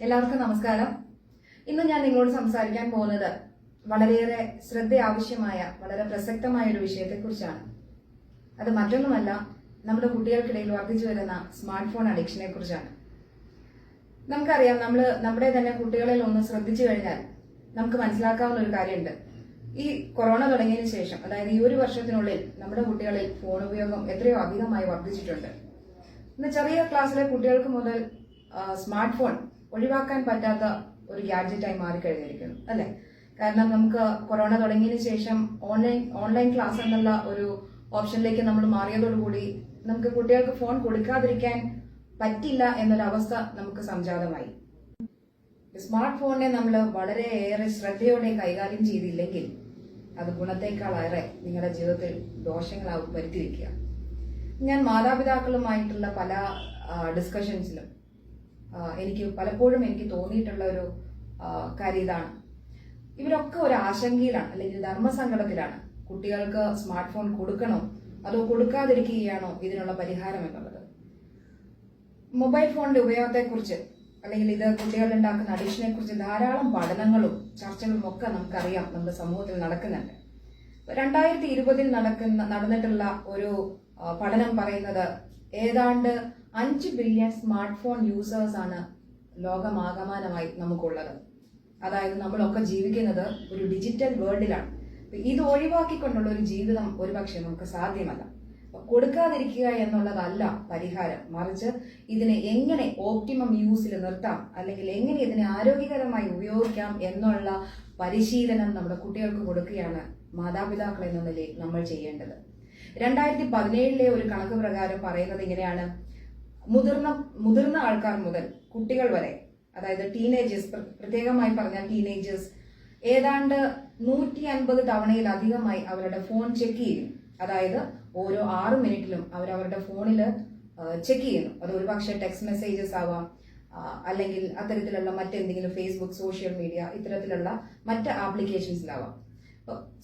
എല്ലാവർക്കും നമസ്കാരം. ഇന്ന് ഞാൻ നിങ്ങളോട് സംസാരിക്കാൻ പോകുന്നത് വളരെയേറെ ശ്രദ്ധ ആവശ്യമായ വളരെ പ്രസക്തമായ ഒരു വിഷയത്തെക്കുറിച്ചാണ്. അത് മറ്റൊന്നുമല്ല, നമ്മുടെ കുട്ടികൾക്കിടയിൽ വർദ്ധിച്ചു വരുന്ന സ്മാർട്ട് ഫോൺ അഡിക്ഷനെ കുറിച്ചാണ്. നമുക്കറിയാം, നമ്മുടെ തന്നെ കുട്ടികളിൽ ഒന്ന് ശ്രദ്ധിച്ചു കഴിഞ്ഞാൽ നമുക്ക് മനസ്സിലാക്കാവുന്ന ഒരു കാര്യമുണ്ട്. ഈ കൊറോണ തുടങ്ങിയതിനു ശേഷം, അതായത് ഈ ഒരു വർഷത്തിനുള്ളിൽ നമ്മുടെ കുട്ടികളിൽ ഫോൺ ഉപയോഗം എത്രയോ അധികമായി വർദ്ധിച്ചിട്ടുണ്ട്. ഇന്ന് ചെറിയ ക്ലാസ്സിലെ കുട്ടികൾക്ക് മുതൽ സ്മാർട്ട് ഫോൺ ഒഴിവാക്കാൻ പറ്റാത്ത ഒരു ഗാഡ്ജറ്റായി മാറിക്കഴിഞ്ഞിരിക്കുന്നു, അല്ലെ? കാരണം നമുക്ക് കൊറോണ തുടങ്ങിയതിനു ശേഷം ഓൺലൈൻ ക്ലാസ് എന്നുള്ള ഒരു ഓപ്ഷനിലേക്ക് നമ്മൾ മാറിയതോടുകൂടി നമുക്ക് കുട്ടികൾക്ക് ഫോൺ കൊടുക്കാതിരിക്കാൻ പറ്റില്ല എന്നൊരവസ്ഥ നമുക്ക് സംജാതമായി. സ്മാർട്ട് ഫോണിനെ നമ്മൾ വളരെയേറെ ശ്രദ്ധയോടെ കൈകാര്യം ചെയ്തില്ലെങ്കിൽ അത് ഗുണത്തെക്കാളേറെ നിങ്ങളുടെ ജീവിതത്തിൽ ദോഷങ്ങളാവും വരുത്തി വയ്ക്കുക. ഞാൻ മാതാപിതാക്കളുമായിട്ടുള്ള പല ഡിസ്കഷൻസിലും പലപ്പോഴും എനിക്ക് തോന്നിയിട്ടുള്ള ഒരു കാര്യം ഇതാണ്. ഇവരൊക്കെ ഒരു ആശങ്കയിലാണ്, അല്ലെങ്കിൽ ധർമ്മസങ്കടത്തിലാണ്. കുട്ടികൾക്ക് സ്മാർട്ട് ഫോൺ കൊടുക്കണോ അതോ കൊടുക്കാതിരിക്കുകയാണോ ഇതിനുള്ള പരിഹാരം എന്നുള്ളത്. മൊബൈൽ ഫോണിന്റെ ഉപയോഗത്തെക്കുറിച്ച്, അല്ലെങ്കിൽ ഇത് കുട്ടികളുണ്ടാക്കുന്ന അഡിക്ഷനെ കുറിച്ച് ധാരാളം പഠനങ്ങളും ചർച്ചകളും ഒക്കെ നമുക്കറിയാം, നമ്മുടെ സമൂഹത്തിൽ നടക്കുന്നുണ്ട്. 2020 നടന്നിട്ടുള്ള ഒരു പഠനം പറയുന്നത് ഏതാണ്ട് 5 ബില്യൺ സ്മാർട്ട് ഫോൺ യൂസേഴ്സ് ആണ് ലോകമാകമാനമായി നമുക്കുള്ളത്. അതായത് നമ്മളൊക്കെ ജീവിക്കുന്നത് ഒരു ഡിജിറ്റൽ വേൾഡിലാണ്. ഇത് ഒഴിവാക്കിക്കൊണ്ടുള്ള ഒരു ജീവിതം ഒരുപക്ഷെ നമുക്ക് സാധ്യമല്ല. കൊടുക്കാതിരിക്കുക എന്നുള്ളതല്ല പരിഹാരം, മറിച്ച് ഇതിനെ എങ്ങനെ ഓപ്റ്റിമം യൂസിൽ നിർത്താം, അല്ലെങ്കിൽ എങ്ങനെ ഇതിനെ ആരോഗ്യകരമായി ഉപയോഗിക്കാം എന്നുള്ള പരിശീലനം നമ്മുടെ കുട്ടികൾക്ക് കൊടുക്കുകയാണ് മാതാപിതാക്കൾ എന്ന നിലയിൽ നമ്മൾ ചെയ്യേണ്ടത്. 2017 ഒരു കണക്ക് പ്രകാരം പറയുന്നത് ഇങ്ങനെയാണ്: മുതിർന്ന ആൾക്കാർ മുതൽ കുട്ടികൾ വരെ, അതായത് ടീനേജേഴ്സ്, പ്രത്യേകമായി പറഞ്ഞാൽ ടീനേജേഴ്സ് ഏതാണ്ട് 150 തവണയിലധികമായി അവരുടെ ഫോൺ ചെക്ക് ചെയ്യും. അതായത് ഓരോ 6 മിനിറ്റിലും അവരവരുടെ ഫോണിൽ ചെക്ക് ചെയ്യുന്നു. അത് ഒരുപക്ഷെ ടെക്സ്റ്റ് മെസ്സേജസ് ആവാം, അല്ലെങ്കിൽ അത്തരത്തിലുള്ള മറ്റെന്തെങ്കിലും ഫേസ്ബുക്ക്, സോഷ്യൽ മീഡിയ, ഇത്തരത്തിലുള്ള മറ്റ് ആപ്ലിക്കേഷൻസിലാവാം.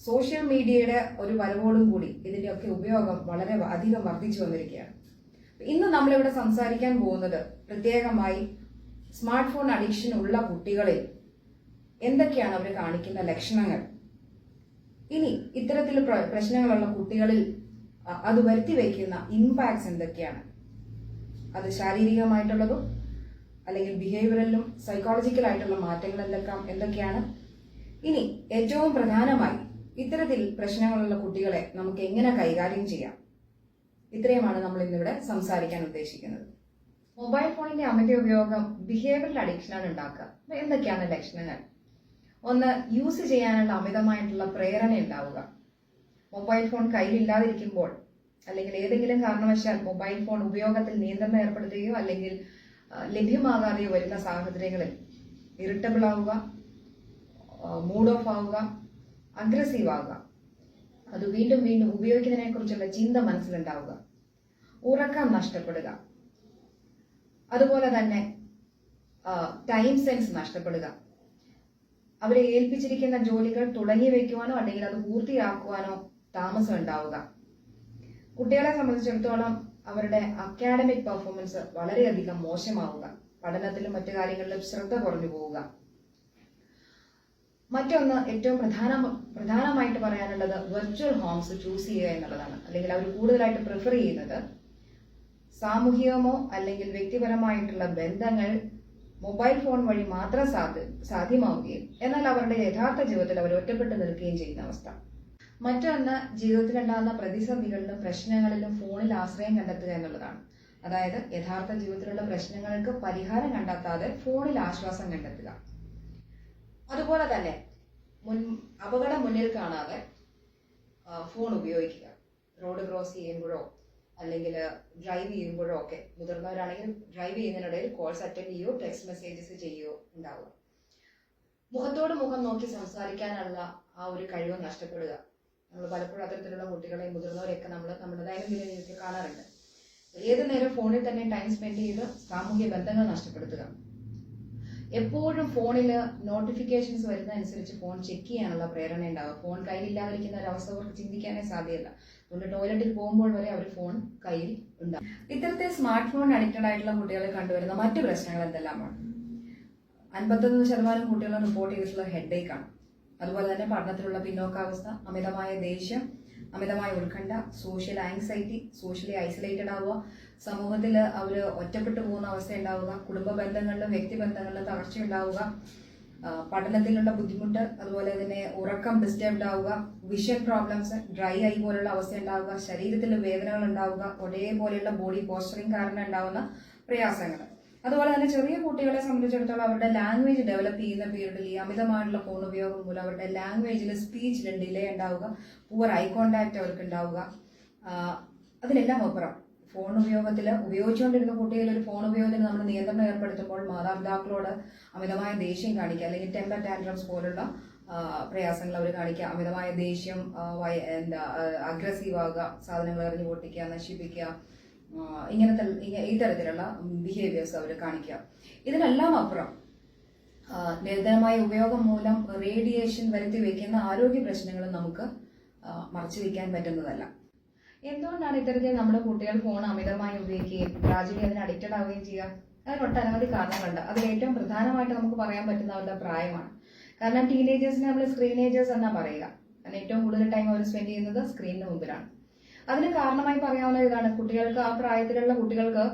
സോഷ്യൽ മീഡിയയുടെ ഒരു വരവോടും കൂടി ഇതിന്റെയൊക്കെ ഉപയോഗം വളരെ അധികം വർദ്ധിച്ചു വന്നിരിക്കുകയാണ്. ഇന്ന് നമ്മളിവിടെ സംസാരിക്കാൻ പോകുന്നത് പ്രത്യേകമായി സ്മാർട്ട് ഫോൺ അഡിക്ഷൻ ഉള്ള കുട്ടികളിൽ എന്തൊക്കെയാണ് അവർ കാണിക്കുന്ന ലക്ഷണങ്ങൾ, ഇനി ഇത്തരത്തിൽ പ്രശ്നങ്ങളുള്ള കുട്ടികളിൽ അത് വരുത്തി വയ്ക്കുന്ന ഇമ്പാക്ട്സ് എന്തൊക്കെയാണ്, അത് ശാരീരികമായിട്ടുള്ളതും അല്ലെങ്കിൽ ബിഹേവിയറലും സൈക്കോളജിക്കലായിട്ടുള്ള മാറ്റങ്ങൾ എന്തൊക്കെയാണ്, ഇനി ഏറ്റവും പ്രധാനമായി ഇത്തരത്തിൽ പ്രശ്നങ്ങളുള്ള കുട്ടികളെ നമുക്ക് എങ്ങനെ കൈകാര്യം ചെയ്യാം, ഇത്രയുമാണ് നമ്മൾ ഇന്നിവിടെ സംസാരിക്കാൻ ഉദ്ദേശിക്കുന്നത്. മൊബൈൽ ഫോണിന്റെ അമിത ഉപയോഗം ബിഹേവിയറൽ അഡിക്ഷനാണ് ഉണ്ടാക്കുക. എന്തൊക്കെയാണ് ലക്ഷണങ്ങൾ? ഒന്ന്, യൂസ് ചെയ്യാനുള്ള അമിതമായിട്ടുള്ള പ്രേരണ ഉണ്ടാവുക. മൊബൈൽ ഫോൺ കയ്യിലില്ലാതിരിക്കുമ്പോൾ, അല്ലെങ്കിൽ ഏതെങ്കിലും കാരണവശാൽ മൊബൈൽ ഫോൺ ഉപയോഗത്തിൽ നിയന്ത്രണം ഏർപ്പെടുത്തുകയോ അല്ലെങ്കിൽ ലഭ്യമാകാതെയോ വരുന്ന സാഹചര്യങ്ങളിൽ ഇറിറ്റബിൾ ആവുക, മൂഡ് ഓഫ് ആവുക, അഗ്രസീവ് ആവുക, അത് വീണ്ടും വീണ്ടും ഉപയോഗിക്കുന്നതിനെ കുറിച്ചുള്ള ചിന്ത മനസ്സിലുണ്ടാവുക, ഉറക്കം നഷ്ടപ്പെടുക, അതുപോലെ തന്നെ ടൈം സെൻസ് നഷ്ടപ്പെടുക, അവരെ ഏൽപ്പിച്ചിരിക്കുന്ന ജോലികൾ തുടങ്ങി വയ്ക്കുവാനോ അല്ലെങ്കിൽ അത് പൂർത്തിയാക്കുവാനോ താമസം ഉണ്ടാവുക. കുട്ടികളെ സംബന്ധിച്ചിടത്തോളം അവരുടെ അക്കാഡമിക് പെർഫോമൻസ് വളരെയധികം മോശമാവുക, പഠനത്തിലും മറ്റു കാര്യങ്ങളിലും ശ്രദ്ധ കുറഞ്ഞു പോവുക. മറ്റൊന്ന്, ഏറ്റവും പ്രധാനമായിട്ട് പറയാനുള്ളത് വെർച്വൽ ഹോംസ് ചൂസ് ചെയ്യുക എന്നുള്ളതാണ്. അല്ലെങ്കിൽ അവർ കൂടുതലായിട്ട് പ്രിഫർ ചെയ്യുന്നത് സാമൂഹികമോ അല്ലെങ്കിൽ വ്യക്തിപരമായിട്ടുള്ള ബന്ധങ്ങൾ മൊബൈൽ ഫോൺ വഴി മാത്രം സാധ്യമാവുകയും എന്നാൽ അവരുടെ യഥാർത്ഥ ജീവിതത്തിൽ അവർ ഒറ്റപ്പെട്ടു നിൽക്കുകയും ചെയ്യുന്ന അവസ്ഥ. മറ്റൊന്ന്, ജീവിതത്തിലുണ്ടാകുന്ന പ്രതിസന്ധികളിലും പ്രശ്നങ്ങളിലും ഫോണിൽ ആശ്രയം കണ്ടെത്തുക എന്നുള്ളതാണ്. അതായത് യഥാർത്ഥ ജീവിതത്തിലുള്ള പ്രശ്നങ്ങൾക്ക് പരിഹാരം കണ്ടെത്താതെ ഫോണിൽ ആശ്വാസം കണ്ടെത്തുക. അതുപോലെ തന്നെ അപകടം മുന്നിൽ കാണാതെ ഫോൺ ഉപയോഗിക്കുക. റോഡ് ക്രോസ് ചെയ്യുമ്പോഴോ അല്ലെങ്കിൽ ഡ്രൈവ് ചെയ്യുമ്പോഴോ ഒക്കെ, മുതിർന്നവരാണെങ്കിൽ ഡ്രൈവ് ചെയ്യുന്നതിനിടയിൽ കോൾസ് അറ്റൻഡ് ചെയ്യുകയോ ടെക്സ്റ്റ് മെസ്സേജസ് ചെയ്യുകയോ ഉണ്ടാവുക. മുഖത്തോട് മുഖം നോക്കി സംസാരിക്കാനുള്ള ആ ഒരു കഴിവ് നഷ്ടപ്പെടുക. നമ്മൾ പലപ്പോഴും അത്തരത്തിലുള്ള കുട്ടികളെ, മുതിർന്നവരെയൊക്കെ നമ്മുടെ ദൈനംദിന ജീവിതത്തിൽ കാണാറുണ്ട്. ഏത് നേരം ഫോണിൽ തന്നെ ടൈം സ്പെൻഡ് ചെയ്ത് സാമൂഹ്യ ബന്ധങ്ങൾ നഷ്ടപ്പെടുത്തുക. എപ്പോഴും ഫോണിൽ നോട്ടിഫിക്കേഷൻസ് വരുന്ന അനുസരിച്ച് ഫോൺ ചെക്ക് ചെയ്യാനുള്ള പ്രേരണ ഉണ്ടാവുക. ഫോൺ കയ്യിലില്ലാതിരിക്കുന്ന ഒരവസ്ഥ അവർക്ക് ചിന്തിക്കാനേ സാധ്യമല്ല. അതുകൊണ്ട് ടോയ്ലറ്റിൽ പോകുമ്പോൾ വരെ അവർ ഫോൺ കയ്യിൽ ഉണ്ടാകും. ഇത്തരത്തിൽ സ്മാർട്ട് ഫോൺ അഡിക്റ്റഡ് ആയിട്ടുള്ള കുട്ടികളെ കണ്ടുവരുന്ന മറ്റു പ്രശ്നങ്ങൾ എന്തെല്ലാമാണ്? 51% കുട്ടികളും റിപ്പോർട്ട് ചെയ്തിട്ടുള്ള ഹെഡേക്ക് ആണ്. അതുപോലെ തന്നെ പഠനത്തിലുള്ള പിന്നോക്കാവസ്ഥ, അമിതമായ ദേഷ്യം, അമിതമായ ഉത്കണ്ഠ, സോഷ്യൽ ആങ്സൈറ്റി, സോഷ്യലി ഐസൊലേറ്റഡ് ആവുക, സമൂഹത്തിൽ അവർ ഒറ്റപ്പെട്ടു പോകുന്ന അവസ്ഥ ഉണ്ടാവുക, കുടുംബ ബന്ധങ്ങളിലും വ്യക്തിബന്ധങ്ങളിലും തകർച്ച ഉണ്ടാവുക, പഠനത്തിലുള്ള ബുദ്ധിമുട്ട്, അതുപോലെ തന്നെ ഉറക്കം ഡിസ്റ്റർബ്ഡ് ആവുക, വിഷൻ പ്രോബ്ലംസ്, ഡ്രൈ ഐ പോലുള്ള അവസ്ഥ ഉണ്ടാവുക, ശരീരത്തിൽ വേദനകൾ ഉണ്ടാവുക, ഒരേപോലെയുള്ള ബോഡി പോസ്ചറിങ് കാരണം ഉണ്ടാവുന്ന പ്രയാസങ്ങൾ. അതുപോലെ തന്നെ ചെറിയ കുട്ടികളെ സംബന്ധിച്ചിടത്തോളം അവരുടെ ലാംഗ്വേജ് ഡെവലപ്പ് ചെയ്യുന്ന പീരീഡിൽ ഈ അമിതമായിട്ടുള്ള ഫോൺ ഉപയോഗം മൂലം അവരുടെ ലാംഗ്വേജിൽ സ്പീച്ചിൽ ഡിലേ ഉണ്ടാവുക, പുവർ ഐ കോണ്ടാക്ട് അവർക്ക് ഉണ്ടാവുക. അതിനെല്ലാം അപ്പുറം ഫോൺ ഉപയോഗിച്ചുകൊണ്ടിരുന്ന കുട്ടികളിൽ ഒരു ഫോൺ ഉപയോഗത്തിന് നമ്മൾ നിയന്ത്രണം ഏർപ്പെടുത്തുമ്പോൾ മാതാപിതാക്കളോട് അമിതമായ ദേഷ്യം കാണിക്കുക, അല്ലെങ്കിൽ ടെമ്പർ ടാൻട്രംസ് പോലുള്ള പ്രയാസങ്ങൾ അവർ കാണിക്കുക, അമിതമായ ദേഷ്യം, അഗ്രസീവ് ആകുക, സാധനങ്ങൾ എറിഞ്ഞു പൊട്ടിക്കുക, നശിപ്പിക്കുക, ഈ തരത്തിലുള്ള ബിഹേവിയേഴ്സ് അവർ കാണിക്കുക. ഇതിനെല്ലാം അപ്പുറം നിരന്തരമായ ഉപയോഗം മൂലം റേഡിയേഷൻ വരുത്തി വയ്ക്കുന്ന ആരോഗ്യ പ്രശ്നങ്ങളും നമുക്ക് മറച്ചു വയ്ക്കാൻ പറ്റുന്നതല്ല. എന്തുകൊണ്ടാണ് ഇത്തരത്തിൽ നമ്മുടെ കുട്ടികൾ ഫോൺ അമിതമായി ഉപയോഗിക്കുകയും ഗ്രാജുവലി അതിന് അഡിക്റ്റഡ് ആവുകയും ചെയ്യുക? അതിന് ഒട്ടനവധി കാരണങ്ങളുണ്ട്. അതിൽ ഏറ്റവും പ്രധാനമായിട്ട് നമുക്ക് പറയാൻ പറ്റുന്ന അവരുടെ പ്രായമാണ്. കാരണം ടീനേജേഴ്സിനെ നമ്മൾ സ്ക്രീനേജേഴ്സ് എന്നാ പറയുക. കാരണം ഏറ്റവും കൂടുതൽ ടൈം അവർ സ്പെൻഡ് ചെയ്യുന്നത് സ്ക്രീനിന് മുമ്പിലാണ്. അതിന് കാരണമായി പറയാവുന്ന ഇതാണ്, കുട്ടികൾക്ക് ആ പ്രായത്തിലുള്ള കുട്ടികൾക്ക്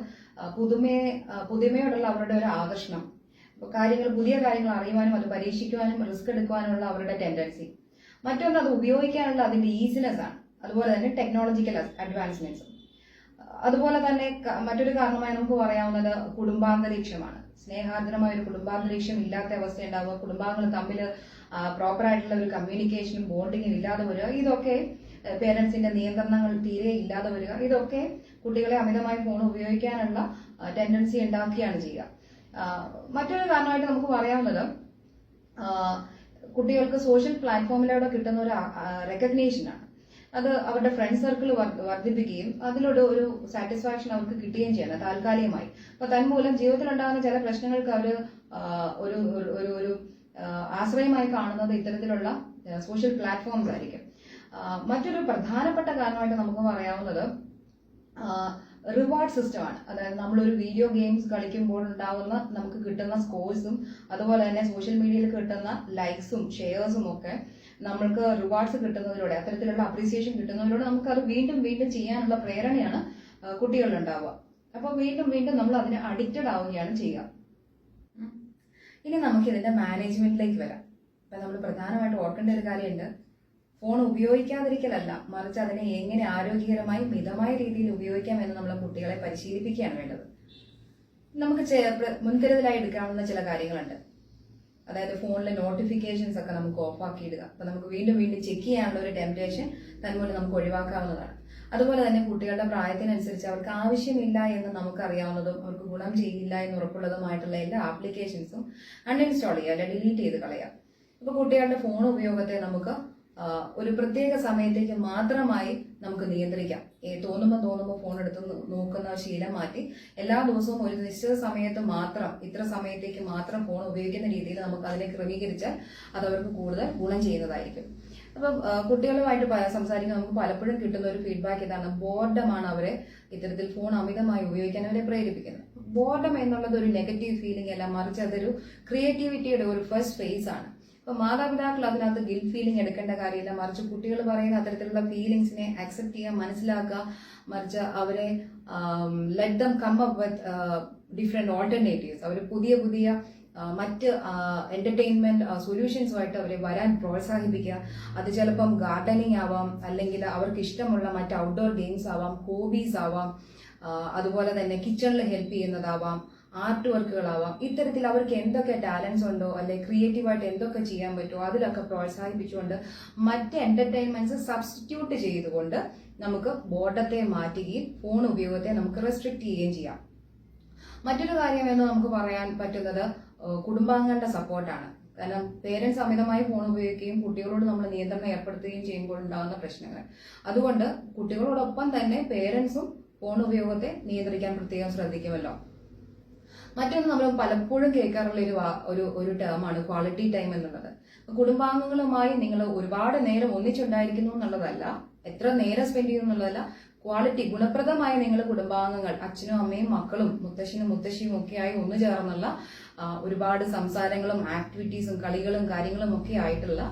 പുതുമയോടുള്ള അവരുടെ ഒരു ആകർഷണം, പുതിയ കാര്യങ്ങൾ അറിയുവാനും അത് പരീക്ഷിക്കുവാനും റിസ്ക് എടുക്കുവാനുമുള്ള അവരുടെ ടെൻഡൻസി. മറ്റൊന്ന് അത് ഉപയോഗിക്കാനുള്ള അതിന്റെ ഈസിനെസ് ആണ്. അതുപോലെ തന്നെ ടെക്നോളജിക്കൽ അഡ്വാൻസ്മെന്റ്സും. അതുപോലെ തന്നെ മറ്റൊരു കാരണമായി നമുക്ക് പറയാവുന്നത് കുടുംബാന്തരീക്ഷമാണ്. സ്നേഹാർദ്രമായ ഒരു കുടുംബാന്തരീക്ഷം ഇല്ലാത്ത അവസ്ഥ ഉണ്ടാവുക, കുടുംബാംഗങ്ങൾ തമ്മിൽ പ്രോപ്പർ ആയിട്ടുള്ള ഒരു കമ്മ്യൂണിക്കേഷനും ബോണ്ടിങ്ങും ഇല്ലാതെ വരിക, ഇതൊക്കെ പേരൻസിന്റെ നിയന്ത്രണങ്ങൾ തീരെ ഇല്ലാതെ വരിക, ഇതൊക്കെ കുട്ടികളെ അമിതമായി ഫോൺ ഉപയോഗിക്കാനുള്ള ടെൻഡൻസി ഉണ്ടാക്കുകയാണ് ചെയ്യുക. മറ്റൊരു കാരണമായിട്ട് നമുക്ക് പറയാവുന്നത് കുട്ടികൾക്ക് സോഷ്യൽ പ്ലാറ്റ്ഫോമിലൂടെ കിട്ടുന്ന ഒരു റെക്കഗ്നേഷനാണ്. അത് അവരുടെ ഫ്രണ്ട് സർക്കിൾ വർദ്ധിപ്പിക്കുകയും അതിലൂടെ ഒരു സാറ്റിസ്ഫാക്ഷൻ അവർക്ക് കിട്ടുകയും ചെയ്യണം താൽക്കാലികമായി. അപ്പൊ തന്മൂലം ജീവിതത്തിലുണ്ടാകുന്ന ചില പ്രശ്നങ്ങൾക്ക് അവർ ഒരു ആശ്രയമായി കാണുന്നത് ഇത്തരത്തിലുള്ള സോഷ്യൽ പ്ലാറ്റ്ഫോംസ് ആയിരിക്കും. മറ്റൊരു പ്രധാനപ്പെട്ട കാരണമായിട്ട് നമുക്ക് പറയാവുന്നത് റിവാർഡ് സിസ്റ്റമാണ്. അതായത് നമ്മളൊരു വീഡിയോ ഗെയിംസ് കളിക്കുമ്പോൾ ഉണ്ടാകുന്ന നമുക്ക് കിട്ടുന്ന സ്കോഴ്സും അതുപോലെ തന്നെ സോഷ്യൽ മീഡിയയിൽ കിട്ടുന്ന ലൈക്സും ഷെയർസും ഒക്കെ നമ്മൾക്ക് റിവാർഡ്സ് കിട്ടുന്നതിലൂടെ, അത്തരത്തിലുള്ള അപ്രീസിയേഷൻ കിട്ടുന്നതിലൂടെ നമുക്ക് അത് വീണ്ടും വീണ്ടും ചെയ്യാനുള്ള പ്രേരണയാണ് കുട്ടികളിൽ ഉണ്ടാവുക. അപ്പൊ വീണ്ടും വീണ്ടും നമ്മൾ അതിന് അഡിക്റ്റഡ് ആവുകയാണ് ചെയ്യുക. ഇനി നമുക്ക് ഇതിന്റെ മാനേജ്മെന്റിലേക്ക് വരാം. അപ്പൊ നമ്മൾ പ്രധാനമായിട്ട് ഓർക്കേണ്ട ഒരു കാര്യമുണ്ട്, ഫോൺ ഉപയോഗിക്കാതിരിക്കലല്ല, മറിച്ച് അതിനെ എങ്ങനെ ആരോഗ്യകരമായി മിതമായ രീതിയിൽ ഉപയോഗിക്കാം എന്ന് നമ്മളെ കുട്ടികളെ പരിശീലിപ്പിക്കുകയാണ് വേണ്ടത്. നമുക്ക് മുൻകരുതലായി എടുക്കാവുന്ന ചില കാര്യങ്ങളുണ്ട്. അതായത് ഫോണിലെ നോട്ടിഫിക്കേഷൻസ് ഒക്കെ നമുക്ക് ഓഫാക്കി ഇടുക. അപ്പൊ നമുക്ക് വീണ്ടും വീണ്ടും ചെക്ക് ചെയ്യാനുള്ള ഒരു ടെംപ്റ്റേഷൻ തന്മൂലം നമുക്ക് ഒഴിവാക്കാവുന്നതാണ്. അതുപോലെ തന്നെ കുട്ടികളുടെ പ്രായത്തിനനുസരിച്ച് അവർക്ക് ആവശ്യമില്ല എന്ന് നമുക്കറിയാവുന്നതും അവർക്ക് ഗുണം ചെയ്യില്ല എന്ന് ഉറപ്പുള്ളതുമായിട്ടുള്ള എല്ലാ ആപ്ലിക്കേഷൻസും അൺഇൻസ്റ്റാൾ ചെയ്യുക, അല്ലെ ഡിലീറ്റ് ചെയ്ത് കളയാം. അപ്പൊ കുട്ടികളുടെ ഫോൺ ഉപയോഗത്തെ നമുക്ക് ഒരു പ്രത്യേക സമയത്തേക്ക് മാത്രമായി നമുക്ക് നിയന്ത്രിക്കാം. തോന്നുമ്പോൾ ഫോൺ എടുത്ത് നോക്കുന്ന ശീലം മാറ്റി എല്ലാ ദിവസവും ഒരു നിശ്ചിത സമയത്ത് മാത്രം, ഇത്ര സമയത്തേക്ക് മാത്രം ഫോൺ ഉപയോഗിക്കുന്ന രീതിയിൽ നമുക്ക് അതിനെ ക്രമീകരിച്ചാൽ അത് അവർക്ക് കൂടുതൽ ഗുണം ചെയ്യുന്നതായിരിക്കും. അപ്പം കുട്ടികളുമായിട്ട് സംസാരിക്കാൻ നമുക്ക് പലപ്പോഴും കിട്ടുന്ന ഒരു ഫീഡ്ബാക്ക് ഇതാണ്, ബോർഡമാണ് അവരെ ഇത്തരത്തിൽ ഫോൺ അമിതമായി ഉപയോഗിക്കാൻ അവരെ പ്രേരിപ്പിക്കുന്നത്. ബോർഡം എന്നുള്ളത് ഒരു നെഗറ്റീവ് ഫീലിംഗ് അല്ല, മറിച്ച് അതൊരു ക്രിയേറ്റിവിറ്റിയുടെ ഒരു ഫസ്റ്റ് ഫേസ് ആണ്. അപ്പൊ മാതാപിതാക്കൾ അതിനകത്ത് ഗിൽറ്റ് ഫീലിംഗ് എടുക്കേണ്ട കാര്യമില്ല, മറിച്ച് കുട്ടികൾ പറയുന്ന അത്തരത്തിലുള്ള ഫീലിംഗ്സിനെ അക്സെപ്റ്റ് ചെയ്യുക, മനസ്സിലാക്കുക, മറിച്ച് അവരെ let them come up with different alternatives. അവർ പുതിയ പുതിയ മറ്റ് എന്റർടൈൻമെന്റ് സൊല്യൂഷൻസുമായിട്ട് അവരെ വരാൻ പ്രോത്സാഹിപ്പിക്കുക. അത് ചിലപ്പം ഗാർഡനിങ് ആവാം, അല്ലെങ്കിൽ അവർക്ക് ഇഷ്ടമുള്ള മറ്റ് ഔട്ട്ഡോർ ഗെയിംസ് ആവാം, ഹോബീസ് ആവാം, അതുപോലെ തന്നെ കിച്ചണിൽ ഹെൽപ്പ് ചെയ്യുന്നതാവാം, ആർട്ട് വർക്കുകളാവാം. ഇത്തരത്തിൽ അവർക്ക് എന്തൊക്കെ ടാലൻസ് ഉണ്ടോ, അല്ലെ ക്രിയേറ്റീവായിട്ട് എന്തൊക്കെ ചെയ്യാൻ പറ്റുമോ അതിലൊക്കെ പ്രോത്സാഹിപ്പിച്ചുകൊണ്ട് മറ്റ് എന്റർടൈൻമെന്റ്സ് സബ്സ്റ്റിറ്റ്യൂട്ട് ചെയ്തുകൊണ്ട് നമുക്ക് ബോർഡത്തെ മാറ്റുകയും ഫോൺ ഉപയോഗത്തെ നമുക്ക് റെസ്ട്രിക്ട് ചെയ്യുകയും ചെയ്യാം. മറ്റൊരു കാര്യം എന്ന് നമുക്ക് പറയാൻ പറ്റുന്നത് കുടുംബാംഗങ്ങളുടെ സപ്പോർട്ടാണ്. കാരണം പേരൻസ് അമിതമായി ഫോൺ ഉപയോഗിക്കുകയും കുട്ടികളോട് നമ്മൾ നിയന്ത്രണം ഏർപ്പെടുത്തുകയും ചെയ്യുമ്പോൾ ഉണ്ടാകുന്ന പ്രശ്നങ്ങൾ. അതുകൊണ്ട് കുട്ടികളോടൊപ്പം തന്നെ പേരൻസും ഫോൺ ഉപയോഗത്തെ നിയന്ത്രിക്കാൻ പ്രത്യേകം ശ്രദ്ധിക്കുമല്ലോ. മറ്റൊന്ന് നമ്മൾ പലപ്പോഴും കേൾക്കാറുള്ള ഒരു ടേമാണ് ക്വാളിറ്റി ടൈം എന്നുള്ളത്. കുടുംബാംഗങ്ങളുമായി നിങ്ങൾ ഒരുപാട് നേരം ഒന്നിച്ചുണ്ടായിരിക്കുന്നു എന്നുള്ളതല്ല, എത്ര നേരം സ്പെൻഡ് ചെയ്യും എന്നുള്ളതല്ല, ക്വാളിറ്റി ഗുണപ്രദമായ നിങ്ങൾ കുടുംബാംഗങ്ങൾ, അച്ഛനും അമ്മയും മക്കളും മുത്തശ്ശനും മുത്തശ്ശിയും ഒക്കെയായി ഒന്നു ചേർന്നുള്ള ഒരുപാട് സംസാരങ്ങളും ആക്ടിവിറ്റീസും കളികളും കാര്യങ്ങളും ഒക്കെ ആയിട്ടുള്ള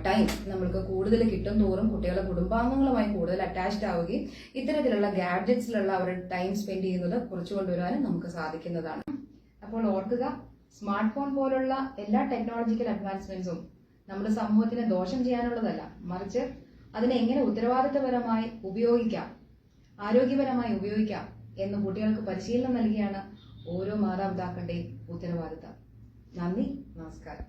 ടൈം നമ്മൾക്ക് കൂടുതൽ കിട്ടും തോറും കുട്ടികളെ കുടുംബാംഗങ്ങളുമായി കൂടുതൽ അറ്റാച്ച്ഡ് ആവുകയും ഇത്തരത്തിലുള്ള ഗാഡ്ജറ്റ്സിലുള്ള അവരുടെ ടൈം സ്പെൻഡ് ചെയ്യുന്നത് കുറച്ചു കൊണ്ടുവരാനും നമുക്ക് സാധിക്കുന്നതാണ്. അപ്പോൾ ഓർക്കുക, സ്മാർട്ട് ഫോൺ പോലുള്ള എല്ലാ ടെക്നോളജിക്കൽ അഡ്വാൻസ്മെന്റ്സും നമ്മുടെ സമൂഹത്തിന് ദോഷം ചെയ്യാനുള്ളതല്ല, മറിച്ച് അതിനെ എങ്ങനെ ഉത്തരവാദിത്തപരമായി ഉപയോഗിക്കാം, ആരോഗ്യപരമായി ഉപയോഗിക്കാം എന്ന് കുട്ടികൾക്ക് പരിശീലനം നൽകിയാണ് ഓരോ മാതാപിതാക്കളുടെയും ഉത്തരവാദിത്തം. നന്ദി, നമസ്കാരം.